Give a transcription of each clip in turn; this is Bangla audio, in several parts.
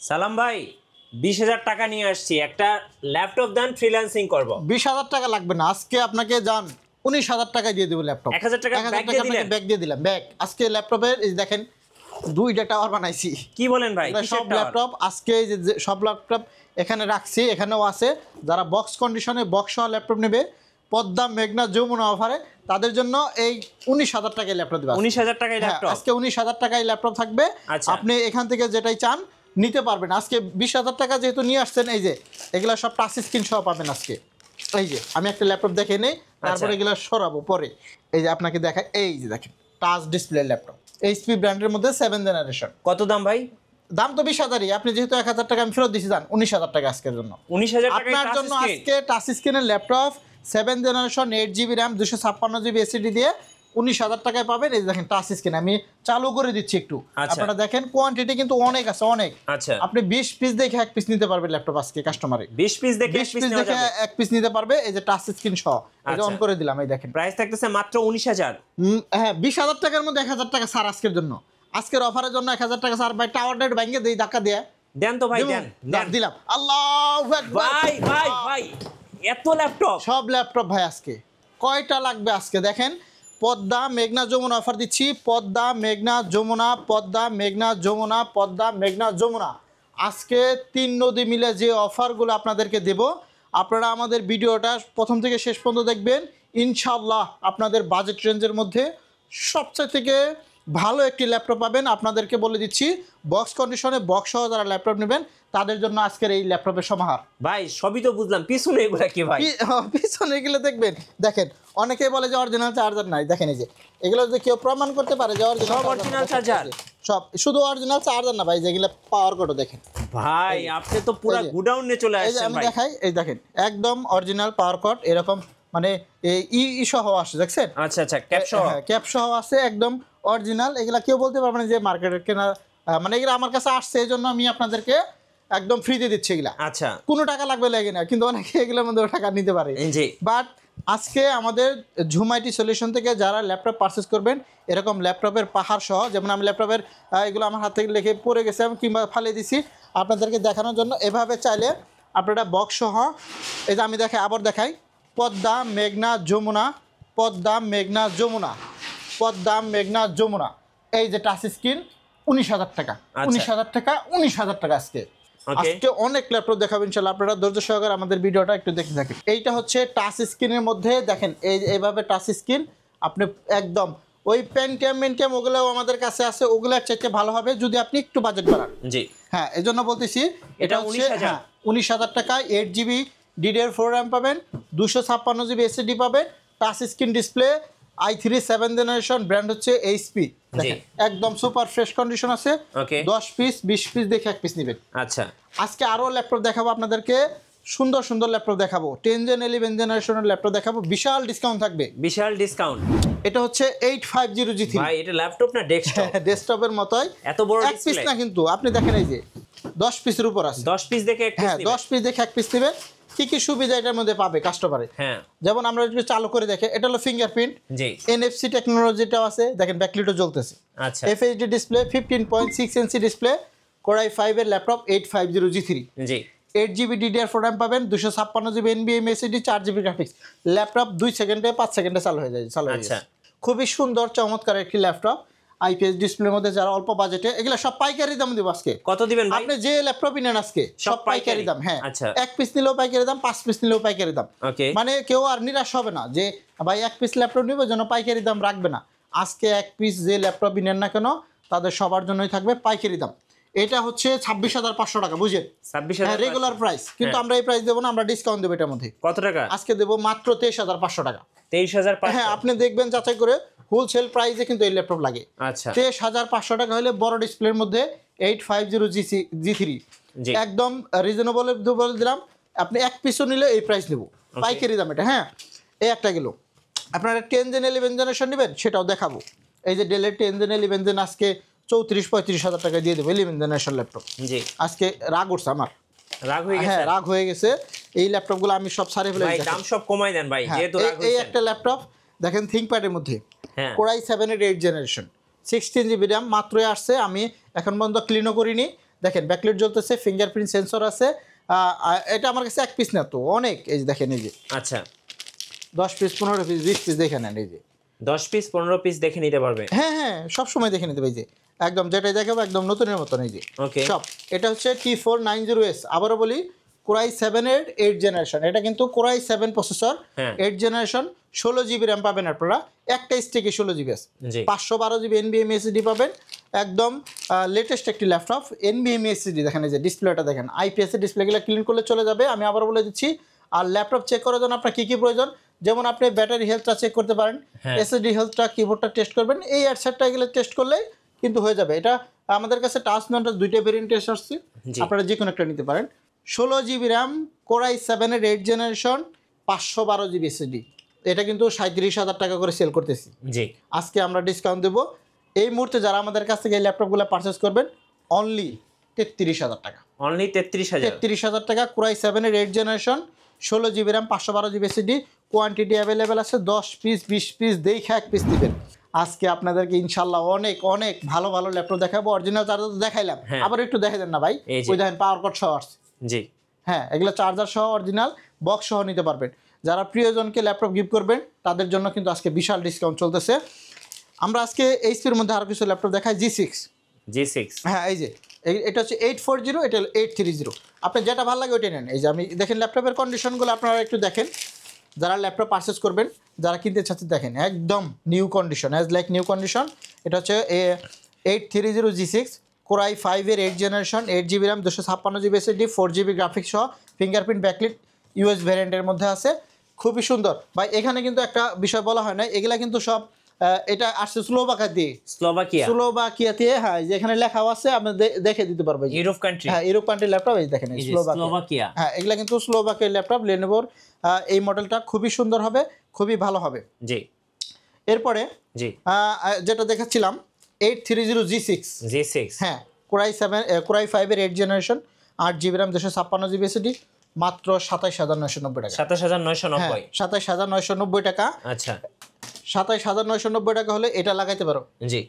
সালাম ভাই, 20,000 টাকা নিয়ে আসছি, একটা ল্যাপটপ দেন, ফ্রিল্যান্সিং করব। 20,000 টাকা লাগবে না, আজকে আপনাকে যান 19,000 টাকায় দিয়ে দেবো ল্যাপটপ। 1,000 টাকা ব্যাগ দিয়ে দিলেন? ব্যাগ দিয়ে দিলাম, ব্যাগ। আজকে ল্যাপটপের এই দেখেন 2টা টাওয়ার বানাইছি। কি বলেন ভাই? সব ল্যাপটপ আজকে যে সব ল্যাপটপ এখানে রাখছি, এখানেও আছে। যারা বক্স কন্ডিশনে বক্স সহ ল্যাপটপ নেবে পদ্মা মেঘনা যমুনা অফারে, তাদের জন্য এই 19,000 টাকায় ল্যাপটপ দেবে। 19,000 টাকায় ল্যাপটপ আজকে 19,000 টাকায় ল্যাপটপ থাকবে। আপনি এখান থেকে যেটাই চান নিতে পারবেন। আজকে 20,000 টাকা যেহেতু নিয়ে আসছেন, এই যে এগুলা সব টাচ স্ক্রিন সহ পাবেন আজকে। এই যে আমি একটা ল্যাপটপ দেখে নেই, তারপরে এগুলো সরাবো পরে। এই যে আপনাকে দেখায়, এই যে দেখেন টাচ ডিসপ্লে ল্যাপটপ, এইচপি ব্র্যান্ডের মধ্যে 7th জেনারেশন। কত দাম ভাই? দাম তো 20,000ই, আপনি যেহেতু 1,000 টাকা আমি ফেরত দিয়েছি, যান 19,000 টাকা আজকের জন্য। 19,000 টাকা আপনার জন্য আজকে টাচ স্ক্রিনের laptop 7th generation 8GB RAM 256GB SSD দিয়ে 19,000 টাকায় পাবেন। এই দেখেন টাচ স্ক্রিন আমি চালু করে দিচ্ছি একটু, আপনারা দেখেন কোয়ান্টিটি কিন্তু অনেক আছে, অনেক। আচ্ছা, আপনি 20 পিস দেখে এক পিস নিতে পারবেন ল্যাপটপ আজকে কাস্টমারে। 20 পিস দেখে এক পিস নিতে পারবে। এই যে টাচ স্ক্রিন সহ এটা অন করে দিলাম, এই দেখেন প্রাইস থাকতেছে মাত্র 19,000। হ্যাঁ, 20,000 টাকার মধ্যে 1,000 টাকা ছাড় আজকের জন্য। আজকের অফারের জন্য 1,000 টাকা ছাড় ভাই। টাওয়ার ডেট ব্যাংকে দেই, ধাক্কা দিয়ে দেন তো ভাই, দেন দিলাম। আল্লাহু আকবার। ভাই ভাই ভাই, এত ল্যাপটপ, সব ল্যাপটপ ভাই আজকে কয়টা লাগবে আজকে দেখেন। পদ্মা মেঘনা যমুনা অফার দিচ্ছি, পদ্মা মেঘনা যমুনা, পদ্মা মেঘনা যমুনা, পদ্মা মেঘনা যমুনা। আজকে 3 নদী মিলে যে অফারগুলো আপনাদেরকে দেব, আপনারা আমাদের ভিডিওটা প্রথম থেকে শেষ পর্যন্ত দেখবেন। ইনশাআল্লাহ আপনাদের বাজেট রেঞ্জের মধ্যে সবচেয়ে থেকে ভালো একটি ল্যাপটপ পাবেন। আপনাদেরকে বলে দিচ্ছি, বক্স কন্ডিশনে বক্স সহ যারা ল্যাপটপ নেবেন তাদের জন্য আজকের এই ল্যাপটপের সমাহার। ভাই সবই তো বুঝলাম, পিছনে এগুলা কি ভাই? পিছনে এগুলো দেখবেন, দেখেন অনেকেই বলে যে অরিজিনাল চার্জার নাই। দেখেন এই যে এগুলো যদি কেউ প্রমাণ করতে পারে যে অরিজিনাল চার্জার, সব শুধু অরিজিনাল চার্জার না ভাই, যেগুলো পাওয়ার কোড দেখেন ভাই, আপনি তো পুরো গোডাউন নিয়ে চলে আসছেন ভাই। আমি দেখাই, এই দেখেন একদম অরিজিনাল পাওয়ার কোড, এরকম মানে ই সহ আসে, দেখছেন? আচ্ছা আচ্ছা, ক্যাপ সহ, ক্যাপ সহ আছে, একদম অরিজিনাল। এগুলা কেউ বলতে পারবে না যে মার্কেটের কেনা, মানে এগুলো আমার কাছে আসছে, এই জন্য আমি আপনাদেরকে একদম ফ্রিতে দিচ্ছি এগুলা। আচ্ছা, কোনো টাকা লাগবে লাগে না, কিন্তু অনেকে এগুলোর মধ্যে টাকা নিতে পারে। জি, বাট আজকে আমাদের ঝুম আইটি সলিউশন থেকে যারা ল্যাপটপ পারচেস করবেন, এরকম ল্যাপটপের পাহাড় সহ, যেমন আমি ল্যাপটপের এগুলো আমার হাত থেকে লিখে পড়ে গেছে কিংবা ফালিয়ে দিছি আপনাদেরকে দেখানোর জন্য। এভাবে চাইলে আপনারা বক্স সহ, এই যে আমি আবার দেখাই, পদ্মা মেঘনা যমুনা, পদ্মা মেঘনা যমুনা, পদ্মা মেঘনা যমুনা। এই যে টাচ স্ক্রিন 19,000 টাকা, 19,000 টাকা, 19,000 টাকা আজকে। আজকে অনেক ল্যাপটপ দেখাবো ইনশাআল্লাহ, আপনারা ধৈর্য সহকারে আমাদের ভিডিওটা একটু দেখতে থাকেন। এইটা হচ্ছে টাচ স্ক্রিনের মধ্যে দেখেন, এইভাবে টাচ স্ক্রিন আপনি একদম ওই পেন্টিয়াম ওগুলোও আমাদের কাছে আছে, ওগুলোর চাইতে ভালো হবে যদি আপনি একটু বাজেট বাড়ান। জি হ্যাঁ, এই জন্য বলতেছি এটা 19,000 টাকায় 8GB DDR4 র্যাম পাবেন, 256GB এসএসডি পাবেন, touch screen display, i3 7th generation, brand হচ্ছে এইচপি। একদম সুপার ফ্রেশ কন্ডিশন আছে। 10 পিস 20 পিস দেখে এক পিস নেবেন। আচ্ছা, আজকে আরো ল্যাপটপ দেখাবো আপনাদেরকে, সুন্দর সুন্দর ল্যাপটপ দেখাবো, 10 জেন 11 জেনারেশনের ল্যাপটপ দেখাবো, বিশাল ডিসকাউন্ট থাকবে, বিশাল ডিসকাউন্ট। এটা হচ্ছে 850G3 ভাই, এটা ল্যাপটপ না ডেস্কটপ? ডেস্কটপের মতোই, এত বড় এক পিস না কিন্তু, আপনি দেখেন এই যে 10 পিসের উপর আছে। 10 পিস দেখে এক পিস নেবেন? 10 পিস দেখে এক পিস নেবেন। কি কি সুবিধা এটার মধ্যে পাবে কাস্টমারে? হ্যাঁ, যেমন আমরা যদি চালু করে দেখে, এটা হলো ফিঙ্গারপ্রিন্ট, জি, এনএফসি টেকনোলজিটাও আছে, দেখেন ব্যাকলিটও জ্বলতেছে। আচ্ছা, FHD display, 15.6 inch display, core i 5 এর ল্যাপটপ 850G3, জি, 8GB DDR4 র্যাম পাবেন, 256GB NVMe SSD, 4GB graphics. Laptop 2 সেকেন্ডে 5 সেকেন্ডে চালু হয়ে যায়। আচ্ছা, খুবই সুন্দর চমৎকার একটি ল্যাপটপ, আইপিএস ডিসপ্লের মধ্যে, যারা অল্প বাজেটে, এগুলো সব পাইকারি দাম দিব আজকে। কত দিবেন ভাই? আপনি যে ল্যাপটপই নেন আজকে সব পাইকারি দাম। হ্যাঁ, আচ্ছা, এক পিস নিলেও পাইকারি দাম, 5 পিস নিলেও পাইকারি দাম। মানে কেউ আর নিরাশ হবে না যে ভাই এক পিস ল্যাপটপ নিব জন্য পাইকারি দাম রাখবে না। আজকে এক পিস যে ল্যাপটপই নেন না কেন, তাদের সবার জন্যই থাকবে পাইকারি দাম। এটা হচ্ছে 26,500 টাকা, বুঝেন? 26,000 রেগুলার প্রাইস, কিন্তু আমরা এই প্রাইস দেবো না, আমরা ডিসকাউন্ট দেবো এটার মধ্যে। কত টাকা? আজকে দেবো মাত্র 23,500 টাকা। 23,500? হ্যাঁ, আপনি দেখবেন যাচাই করে, হোলসেল প্রাইসে কিন্তু এই ল্যাপটপ লাগে। আচ্ছা, 23,500 টাকা হলে বড় ডিসপ্লের মধ্যে 850G3 একদম রিজনেবল বলে দিলাম। আপনি এক পিসও নিলে এই প্রাইস দেবো, পাইকারি দাম এটা। হ্যাঁ, এই একটা গেল। আপনারা 10 জেন 11 জেনারেশন নেবেন, সেটাও দেখাবো। এই যে ডেলের 10 জেন 11 জেন আজকে 34-35,000 টাকা দিয়ে দেবো, 11 জেনারেশন ল্যাপটপ। জি, আজকে রাগ উঠছে আমার, রাগ হয়ে গেছে। হ্যাঁ, রাগ হয়ে গেছে। এই ল্যাপটপগুলো আমি সব সারে ফেলে ভাই, দাম সব কমাই দেন ভাই, যেহেতু রাগ হইছে। এই একটা ল্যাপটপ দেখেন, থিংকপ্যাডের মধ্যে, কোরাই 7 এর 8th জেনারেশন, 16GB র্যাম, মাত্রই আসছে, আমি এখন পর্যন্ত ক্লিনও করিনি। দেখেন ব্যাকলাইট জ্বলতেছে, ফিঙ্গারপ্রিন্ট সেন্সর আছে। এটা আমার কাছে এক পিস না তো অনেক, এই যে দেখেন এই যে আচ্ছা 10 পিস 15 পিস 20 পিস দেখে নেন এই যে 10 পিস 15 পিস দেখে নিতে পারবে। হ্যাঁ হ্যাঁ সব সময় দেখে নিতে পারবে, এই যে একদম যেটাই দেখাবো একদম নতুনের মতন এই যে ওকে সব। এটা হচ্ছে T490S, আবারও বলি কোরাই 7 এর 8 জেনারেশন। এটা কিন্তু কোরাই 7 প্রসেসর, হ্যাঁ 8 জেনারেশন, 16 জিবি র্যাম পাবেন আপনারা, একটা স্টিকে 16 জিবি আছে, জি 512 জিবি NVMe SSD পাবেন, একদম লেটেস্ট একটি ল্যাপটপ। NVMe SSD দেখেন, এই যে ডিসপ্লেটা দেখেন, IPS এর ডিসপ্লেগুলো ক্লিন করলে চলে যাবে। আমি আবার বলে দিচ্ছি, আর ল্যাপটপ চেক করার জন্য আপনার কী কী প্রয়োজন, যেমন আপনি ব্যাটারি হেলথটা চেক করতে পারেন, হ্যাঁ। SSD হেলথটা, কিবোর্ডটা টেস্ট করবেন, এই অ্যাডসেটটা এগুলো টেস্ট করলেই কিন্তু হয়ে যাবে। এটা আমাদের কাছে টাচ ননটা দুইটা ভেরিয়েন্টে আসছে, জি। আপনারা যে কোনো একটা নিতে পারেন। 16 জিবি র্যাম, কোরাই 7 এর 8 জেনারেশন, 512 জিবি SSD। এটা কিন্তু 37,000 টাকা করে সেল করতেছি। জি আজকে আমরা ডিসকাউন্ট দেবো এই মুহূর্তে, যারা আমাদের কাছ থেকে এই ল্যাপটপগুলো পারচেস করবেন অনলি 33,000 টাকা। অনলি 33,000। 33,000 টাকা, কোরাই 7 এর 8 generation, 16 GB RAM, 512 GB SSD, quantity available আছে, 10 পিস 20 পিস দেখে এক পিস দিবেন। আজকে আপনাদেরকে ইনশাল্লাহ অনেক অনেক ভালো ভালো ল্যাপটপ দেখাবো। অরিজিনাল চার্জার তো দেখাইলাম, হ্যাঁ। আবার একটু দেখে দেন না ভাই, এই যে। ওই দেখেন পাওয়ার কট সহ আসছে। জি হ্যাঁ এগুলো চার্জার সহ অরিজিনাল বক্স সহ নিতে পারবেন। যারা প্রিয়জনকে ল্যাপটপ গিফট করবেন তাদের জন্য কিন্তু আজকে বিশাল ডিসকাউন্ট চলতেছে। আমরা আজকে এইচপির মধ্যে আরও কিছু ল্যাপটপ দেখাই, G6। G6 হ্যাঁ এই যে এটা হচ্ছে 840, এটা হলো 830। আপনি যেটা ভালো লাগে ওইটা নেন। এই যে আমি দেখেন ল্যাপটপের কন্ডিশনগুলো আপনারা একটু দেখেন, যারা ল্যাপটপ পারচেস করবেন, যারা কিনতে চাচ্ছেন, দেখেন একদম new condition, as like new condition. এটা হচ্ছে 830 G6, কোরাই 5 এর 8 generation, 8 GB RAM, 256 GB SSD, 4 GB graphics সহ, ফিঙ্গারপ্রিন্ট ব্যাকলিট ইউএস ভ্যারিয়েন্টের মধ্যে আছে, খুবই সুন্দর ভাই। এখানে কিন্তু একটা বিষয় বলা হয় না, এগুলা কিন্তু সব এটা আসছে স্লোভাকিয়া দিয়ে, স্লোভাকিয়া দিয়ে। হ্যাঁ যেখানে লেখাও আছে, আপনি দেখে দিতে পারবেন, ইউরোপ কান্ট্রি। হ্যাঁ ইউরোপ কান্ট্রির ল্যাপটপ, এই দেখেন স্লোভাকিয়া। হ্যাঁ এগুলা কিন্তু স্লোভাকিয়ার ল্যাপটপ। লেনোভোর এই মডেলটা খুবই সুন্দর হবে, খুবই ভালো হবে। জি এরপরে জি যেটা দেখাচ্ছিলাম 830 G6, হ্যাঁ কোরাই 5 এর 8 generation, 8 GB RAM, 256 GB SSD, মাত্র 27,990 টাকা। 27,990। 27,990 টাকা। আচ্ছা 27,990 টাকা হলে এটা লাগাইতে পারো। জি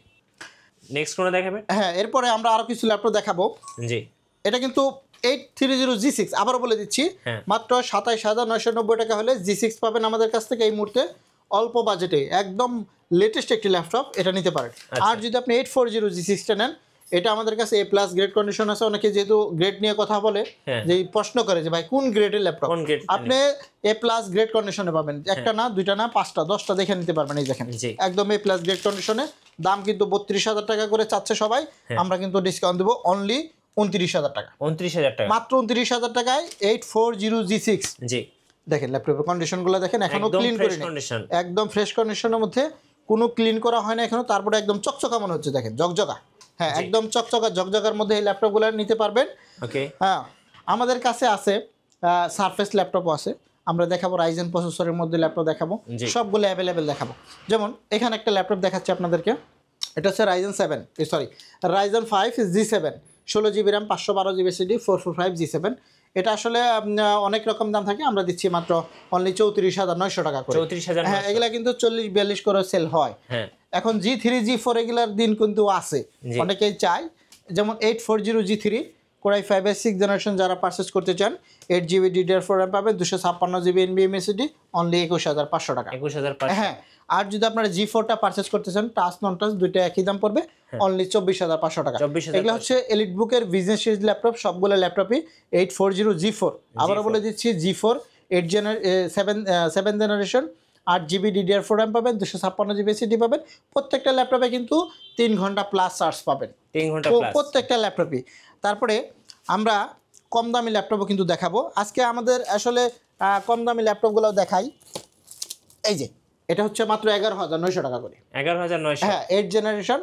নেক্সট কোন দেখাবেন? হ্যাঁ এরপরে আমরা আরো কিছু ল্যাপটপ দেখাবো। জি এটা কিন্তু 830 G6, আবারও বলে দিচ্ছি, হ্যাঁ। মাত্র 27,990 টাকা হলে G6 পাবেন আমাদের কাছ থেকে এই মুহূর্তে, অল্প বাজেটে একদম লেটেস্ট একটি ল্যাপটপ, এটা নিতে পারেন। আর যদি আপনি 840 G6টা নেন, এটা আমাদের কাছে A+ গ্রেড কন্ডিশন আছে। অনেকে যেহেতু গ্রেড নিয়ে কথা বলে, হ্যাঁ। যে প্রশ্ন করে যে ভাই কোন গ্রেডের ল্যাপটপ, কোন grade? আপনি A+ গ্রেড কন্ডিশনে পাবেন, একটা না দুইটা না 5টা 10টা দেখে নিতে পারবেন। এই দেখেন জি। একদম A+ গ্রেড কন্ডিশনে, দাম কিন্তু 32,000 টাকা করে চাচ্ছে সবাই, আমরা কিন্তু ডিসকাউন্ট দেবো অনলি 29,000 টাকা। 29,000 টাকা মাত্র 29,000 টাকায় 840 G6। জি দেখেন ল্যাপটপের কন্ডিশনগুলো দেখেন, এখনো একদম ক্লিন ফ্রেশ করিনি, কন্ডিশন। একদম ফ্রেশ কন্ডিশনের মধ্যে, কোনো ক্লিন করা হয় না এখনো, তারপরে একদম চকচকা মনে হচ্ছে, দেখেন জকজকা। হ্যাঁ জি। একদম চকচকা জকজকার মধ্যে এই ল্যাপটপগুলো নিতে পারবেন। ওকে হ্যাঁ আমাদের কাছে আছে সারফেস ল্যাপটপও আছে, আমরা দেখাবো রাইজেন প্রসেসরের মধ্যে ল্যাপটপ দেখাবো, জি। সবগুলো অ্যাভেলেবেল দেখাবো। যেমন এখানে একটা ল্যাপটপ দেখাচ্ছি আপনাদেরকে, এটা হচ্ছে Ryzen 5 G7, 16 GB RAM, 512 GB SSD, 445 G7। এটা আসলে অনেক রকম দাম থাকে, আমরা দিচ্ছি মাত্র অনলি 34,900 টাকা করে। 34,900 হ্যাঁ এগুলা কিন্তু 40-42 করে সেল হয়। হ্যাঁ এখন G3 G4 এগুলার দিন কিন্তু আছে, জি। অনেকেই চায়। যেমন 840 G3, কোরাই 5 এর 6 জেনারেশন যারা পারচেস করতে চান, 8 জিবি DDR4 র্যাম পাবেন, 256 জিবি NVMe SSD, অনলি 21,500 টাকা। 21,500। হ্যাঁ আর যদি আপনারা G4টা পারচেস করতে চান, টাচ নন টাচ দুইটা একই দাম পড়বে, অনলি 24,500 টাকা। 24,500 এগুলো হচ্ছে এলিট বুকের বিজনেস সিরিজ ল্যাপটপ, সবগুলো ল্যাপটপই 840 G4। আবারও বলে দিচ্ছি G4 7 generation, 8 GB DDR4 RAM পাবেন, 256 জিবি SSD পাবেন। প্রত্যেকটা ল্যাপটপে কিন্তু 3 ঘন্টা প্লাস চার্জ পাবেন, 3 ঘন্টা প্লাস। প্রত্যেকটা ল্যাপটপই। তারপরে আমরা কম দামি ল্যাপটপও কিন্তু দেখাবো আজকে। আমাদের আসলে কম দামি ল্যাপটপগুলো দেখাই। এই যে এটা হচ্ছে মাত্র 11,900 টাকা করে। 11,900। হ্যাঁ 8 জেনারেশন,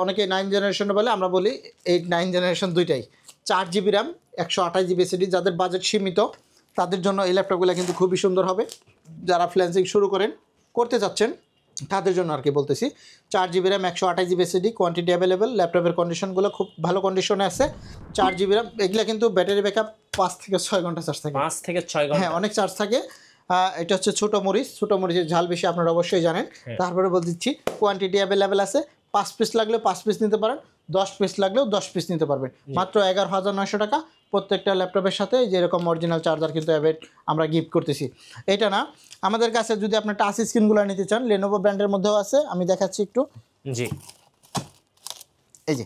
অনেকে 9 জেনারেশন বলে, আমরা বলি 8-9 জেনারেশন দুইটাই, 4 জিবি র্যাম, 128 জিবি SSD। যাদের বাজেট সীমিত তাদের জন্য এই ল্যাপটপগুলো কিন্তু খুবই সুন্দর হবে, যারা ফ্রিল্যান্সিং শুরু করতে যাচ্ছেন তাদের জন্য আর কি বলতেছি। 4 GB RAM, 128 GB SSD, quantity available. ল্যাপটপের কন্ডিশনগুলো খুব ভালো কন্ডিশনে আছে। 4 জিবি র্যাম, এগুলো কিন্তু ব্যাটারি ব্যাকআপ 5 থেকে 6 ঘন্টা চার্জ থাকে। 5 থেকে 6 ঘন্টা। হ্যাঁ অনেক চার্জ থাকে। এটা হচ্ছে ছোটো মরিচের ঝাল বেশি, আপনারা অবশ্যই জানেন। তারপরে বলে দিচ্ছি কোয়ান্টিটি অ্যাভেলেবেল আছে, 5 পিস লাগলে 5 পিস নিতে পারেন, 10 পিস লাগলেও 10 পিস নিতে পারবেন মাত্র 11,900 টাকা। প্রত্যেকটা ল্যাপটপের সাথে যেরকম অরিজিনাল চার্জার কিন্তু আমরা গিফট করতেছি। এটা না, আমাদের কাছে যদি আপনি টাচ স্ক্রিনগুলো নিতে চান লেনোভো ব্র্যান্ডের মধ্যেও আছে, আমি দেখাচ্ছি একটু। জি, এই যে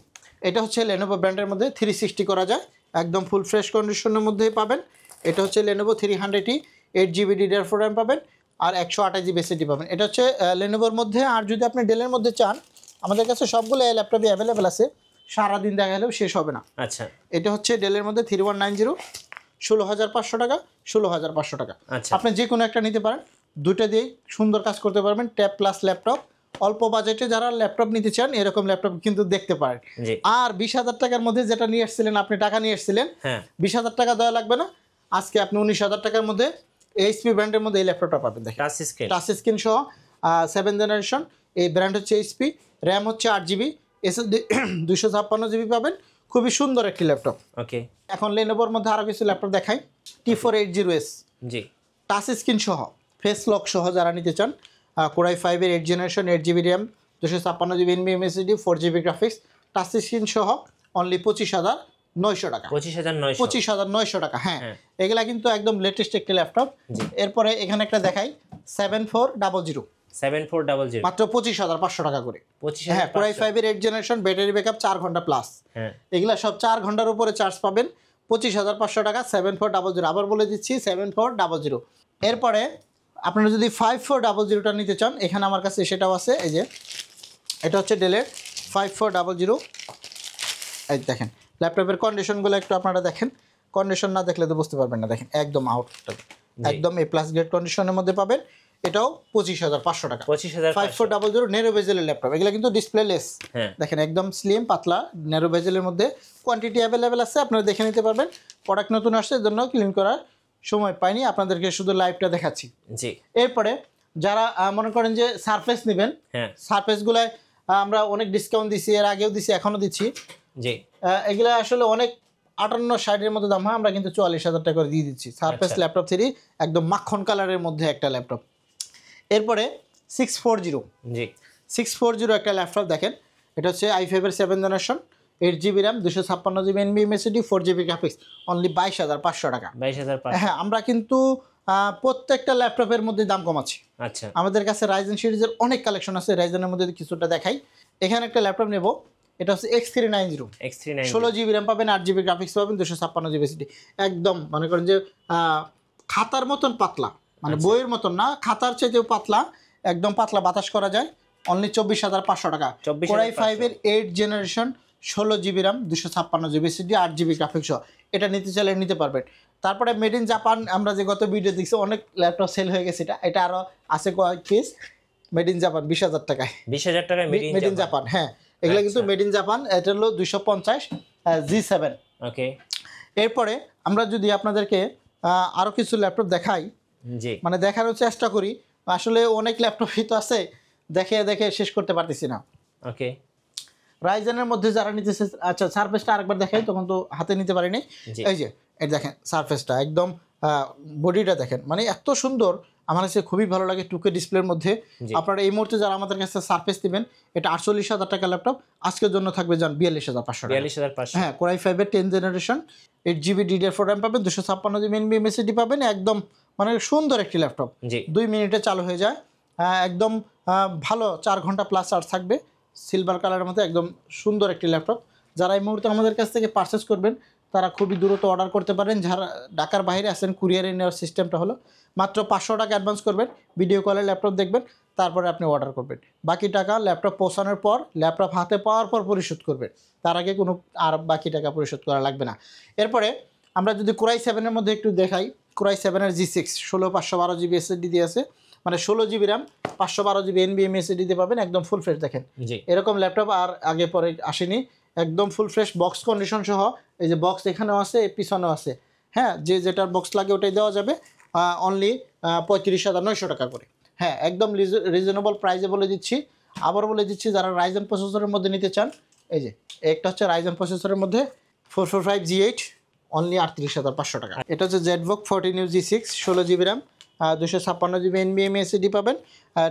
এটা হচ্ছে লেনোভো ব্র্যান্ডের মধ্যে 360 করা যায়, একদম ফুল ফ্রেশ কন্ডিশনের মধ্যেই পাবেন। এটা হচ্ছে লেনোভো 300 8GB DDR4 RAM পাবেন আর 128GB SSD পাবেন। এটা হচ্ছে লেনোভোর মধ্যে। আর যদি আপনি ডেলের মধ্যে চান, আমাদের কাছে সবগুলো ল্যাপটপই অ্যাভেলেবেল আছে, সারাদিন দেখা গেলেও শেষ হবে না। আচ্ছা, এটা হচ্ছে ডেলের মধ্যে 3190, 16,500 টাকা, 16,500 টাকা। আচ্ছা, আপনি যে কোনো একটা নিতে পারেন, দুটো দিয়েই সুন্দর কাজ করতে পারবেন। ট্যাব প্লাস ল্যাপটপ, অল্প বাজেটে যারা ল্যাপটপ নিতে চান এরকম ল্যাপটপ কিন্তু দেখতে পারেন। জি, আর 20,000 টাকার মধ্যে যেটা নিয়ে এসেছিলেন, আপনি টাকা নিয়ে এসেছিলেন, হ্যাঁ 20,000 টাকা দেওয়া লাগবে না। আজকে আপনি 19,000 টাকার মধ্যে এইচপি ব্র্যান্ডের মধ্যে এই ল্যাপটপটা পাবেন। দেখেন টাচ স্ক্রিন, টাচ স্ক্রিন সহ 7th জেনারেশন। এই ব্র্যান্ড হচ্ছে এইচপি, র্যাম হচ্ছে 8GB, এসএসডি 256GB পাবেন। খুবই সুন্দর একটি ল্যাপটপ। ওকে, এখন লেনোভোর মধ্যে আরও কিছু ল্যাপটপ দেখাই। T480S জি, টাচ স্ক্রিন সহ, ফেস লক সহ যারা নিতে চান, কোরাই 5-এর 8th জেনারেশন, 8GB RAM, 256GB NVMe SSD, 4GB graphics, touch screen সহ অনলি 25,900 টাকা। 25,900, 25,900 টাকা, হ্যাঁ। এগুলা কিন্তু একদম লেটেস্ট একটি ল্যাপটপ। এরপরে এখানে একটা দেখাই 7400, 7400, মাত্র 25,500 টাকা করে। 25,000, হ্যাঁ, কোরাই 5-এর 8th জেনারেশন, ব্যাটারি ব্যাকআপ 4 ঘন্টা প্লাস। হ্যাঁ, এগুলা সব 4 ঘন্টার উপরে চার্জ পাবেন। 25,500 টাকা, 7400। আবার বলে দিচ্ছি 7400। এরপরে আপনারা যদি 5400টা নিতে চান, এখানে আমার কাছে সেটাও আছে। এই যে এটা হচ্ছে ডেলের 5400। এই দেখেন ল্যাপটপের কন্ডিশনগুলো একটু আপনারা দেখেন, কন্ডিশন না দেখলে তো বুঝতে পারবেন না। দেখেন একদম আউট, একদম A+ গ্রেড কন্ডিশনের মধ্যে পাবেন। এটাও 25,500 টাকা। 25,500, 5400 নেরো বেজেলের ল্যাপটপ। এগুলো কিন্তু ডিসপ্লে লেস। হ্যাঁ, দেখেন একদম স্লিম পাতলা নেরো বেজেলের মধ্যে, কোয়ান্টিটি অ্যাভেলেবেল আছে, আপনারা দেখে নিতে পারবেন। প্রোডাক্ট নতুন আসছে, এর জন্য ক্লিন করার সময় পাইনি, আপনাদেরকে শুধু লাইভটা দেখাচ্ছি। জি, এরপরে যারা মনে করেন যে সারফেস নেবেন, হ্যাঁ, সারফেসগুলায় আমরা অনেক ডিসকাউন্ট দিচ্ছি, এর আগেও দিচ্ছি, এখনও দিচ্ছি। জি, এগুলো আসলে অনেক 58-60-এর মধ্যে দাম হয়, আমরা কিন্তু 44,000 টাকা করে দিয়ে দিচ্ছি। সারফেস আচ্ছা। ল্যাপটপ 3 একদম মাখন কালারের মধ্যে একটা ল্যাপটপ। এরপরে 640, জি, 640 একটা ল্যাপটপ দেখেন। এটা হচ্ছে i5-এর 7th generation, 8GB RAM, 256GB NVMe SSD, 4GB graphics, only 22,500 টাকা। 22,500, হ্যাঁ, আমরা কিন্তু প্রত্যেকটা ল্যাপটপের মধ্যে দাম কমাচ্ছি। আচ্ছা, আমাদের কাছে রাইজেন সিরিজের অনেক কালেকশন আছে, রাইজেনের মধ্যে কিছুটা দেখাই। এখানে একটা ল্যাপটপ নেব, এটা হচ্ছে X390, X390, 16GB র্যাম পাবেন, 8GB গ্রাফিক্স পাবেন, 256GB SSD। একদম মনে করেন যে খাতার মতন পাতলা, মানে বইয়ের মতন না, খাতার চেয়েও পাতলা, একদম পাতলা, বাতাস করা যায়। অনলি 24,500 টাকা। 24,500, কোরাই 5-এর 8th জেনারেশন, 16GB RAM, 256GB SSD, 8GB graphics. এটা নিতে চাইলে নিতে পারবেন। তারপরে মেড ইন জাপান, আমরা যে গত ভিডিও দেখছি অনেক ল্যাপটপ সেল হয়ে গেছে, এটা আরও আছে কয়েক পিস। মেড ইন জাপান 20,000 টাকায়, 20,000 টাকায় মেড ইন জাপান। হ্যাঁ, এগুলো কিন্তু মেড ইন জাপান। এটা হলো 250 G7। ওকে, এরপরে আমরা যদি আপনাদেরকে আরও কিছু ল্যাপটপ দেখাই, জি, মানে দেখানোর চেষ্টা করি, আসলে অনেক ল্যাপটপই তো আছে, দেখে দেখে শেষ করতে পারতেছি না। ওকে, রাইজেনের মধ্যে যারা নিতেছে, আচ্ছা সারফেসটা আরেকবার দেখাই, তখন তো হাতে নিতে পারিনি। জি, এই যে এটা দেখেন সারফেসটা, একদম বডিটা দেখেন, মানে এত সুন্দর, আমার কাছে খুবই ভালো লাগে 2K ডিসপ্লের মধ্যে। জি। আপনারা এই মুহূর্তে যারা আমাদের কাছে সারফেস নেবেন, এটা 48,000 টাকা ল্যাপটপ, আজকের জন্য থাকবে যান 42,500 টাকা। 42,500, হ্যাঁ, core i 5-এর 10th generation, 8GB DDR4 RAM পাবেন, 256GB NVMe SSD পাবেন। একদম মানে সুন্দর একটি ল্যাপটপ, জি, 2 মিনিটে চালু হয়ে যায়। একদম ভালো 4 ঘন্টা প্লাস চার্জ থাকবে। সিলভার কালারের মধ্যে একদম সুন্দর একটি ল্যাপটপ। যারা এই মুহূর্তে আমাদের কাছ থেকে পারচেস করবেন, তারা খুবই দ্রুত অর্ডার করতে পারেন। যারা ঢাকার বাইরে আছেন, কুরিয়ারে নেওয়ার সিস্টেমটা হলো মাত্র 500 টাকা অ্যাডভান্স করবেন, ভিডিও কলে ল্যাপটপ দেখবেন, তারপরে আপনি অর্ডার করবেন। বাকি টাকা ল্যাপটপ পৌঁছানোর পর, ল্যাপটপ হাতে পাওয়ার পর পরিশোধ করবেন। তার আগে কোনো আর বাকি টাকা পরিশোধ করা লাগবে না। এরপরে আমরা যদি কোরাই 7-এর মধ্যে একটু দেখাই, কোরাই 7-এর G6, 16/512GB SSD দিয়ে আছে, মানে 16GB RAM, 512GB NVMe SSD দিয়ে পাবেন। একদম ফুল ফ্রেশ, দেখেন জি, এরকম ল্যাপটপ আর আগে পরে আসেনি। একদম ফুল ফ্রেশ বক্স কন্ডিশন সহ, এই যে বক্স এখানেও আছে, পিছনেও আছে। হ্যাঁ, যে যেটার বক্স লাগে ওটাই দেওয়া যাবে। অনলি 35,900 টাকা করে। হ্যাঁ, একদম রিজনেবল প্রাইসে বলে দিচ্ছি। আবার বলে দিচ্ছি, যারা রাইজেন প্রসেসরের মধ্যে নিতে চান, এই যে একটা হচ্ছে রাইজেন প্রসেসরের মধ্যে 445G8, অনলি 38,500 টাকা। এটা হচ্ছে ZBook 14U G6, 16GB RAM, 256GB NVMe SSD পাবেন,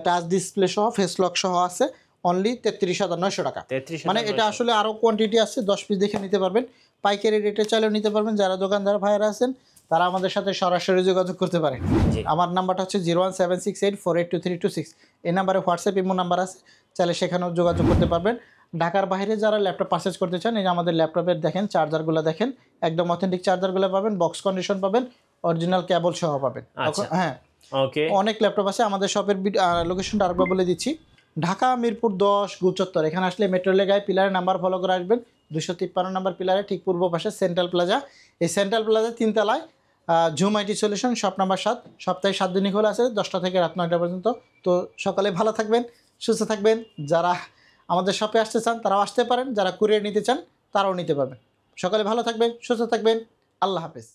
টাচ ডিসপ্লে সহ, ফেস লক সহ আছে, অনলি 33,900 টাকা। 33,900 মানে এটা আসলে আরও কোয়ান্টিটি আছে, 10 পিস দেখে নিতে পারবেন, পাইকারি রেটে চাইলেও নিতে পারবেন। যারা দোকানদার ভাইয়েরা আছেন তারা আমাদের সাথে সরাসরি যোগাযোগ করতে পারেন। জি। আমার নাম্বারটা হচ্ছে 01768482326। এই নাম্বারে হোয়াটসঅ্যাপ ইমো নাম্বার আছে, চাইলে সেখানেও যোগাযোগ করতে পারবেন। ঢাকার বাইরে যারা ল্যাপটপ পারচেজ করতে চান, এই যে আমাদের ল্যাপটপের দেখেন চার্জারগুলো দেখেন, একদম অথেন্টিক চার্জারগুলো পাবেন, বক্স কন্ডিশন পাবেন, অরিজিনাল কেবল সহ পাবেন। আচ্ছা। হ্যাঁ, ওকে। অনেক ল্যাপটপ আছে। আমাদের শপের লোকেশনটা আরেকবার বলে দিচ্ছি, ঢাকা মিরপুর 10 গুলচত্বর। এখানে আসলে মেট্রো রেলের গায়ে পিলারের নাম্বার ফলো করে আসবেন, 253 নম্বর পিলারে ঠিক পূর্ব পাশে সেন্ট্রাল প্লাজা। এই সেন্ট্রাল প্লাজা 3 তলায় ঝুম আইটি সলিউশন, শপ নাম্বার 7। সপ্তাহে 7 দিনই খোলা আছে, 10টা থেকে রাত 9টা পর্যন্ত। তো সকালে ভালো থাকবেন, সুস্থ থাকবেন। যারা আমাদের শপে আসতে চান তারাও আসতে পারেন, যারা কুরিয়ার নিতে চান তারাও নিতে পারবেন। সকালে ভালো থাকবেন, সুস্থ থাকবেন। আল্লাহ হাফেজ।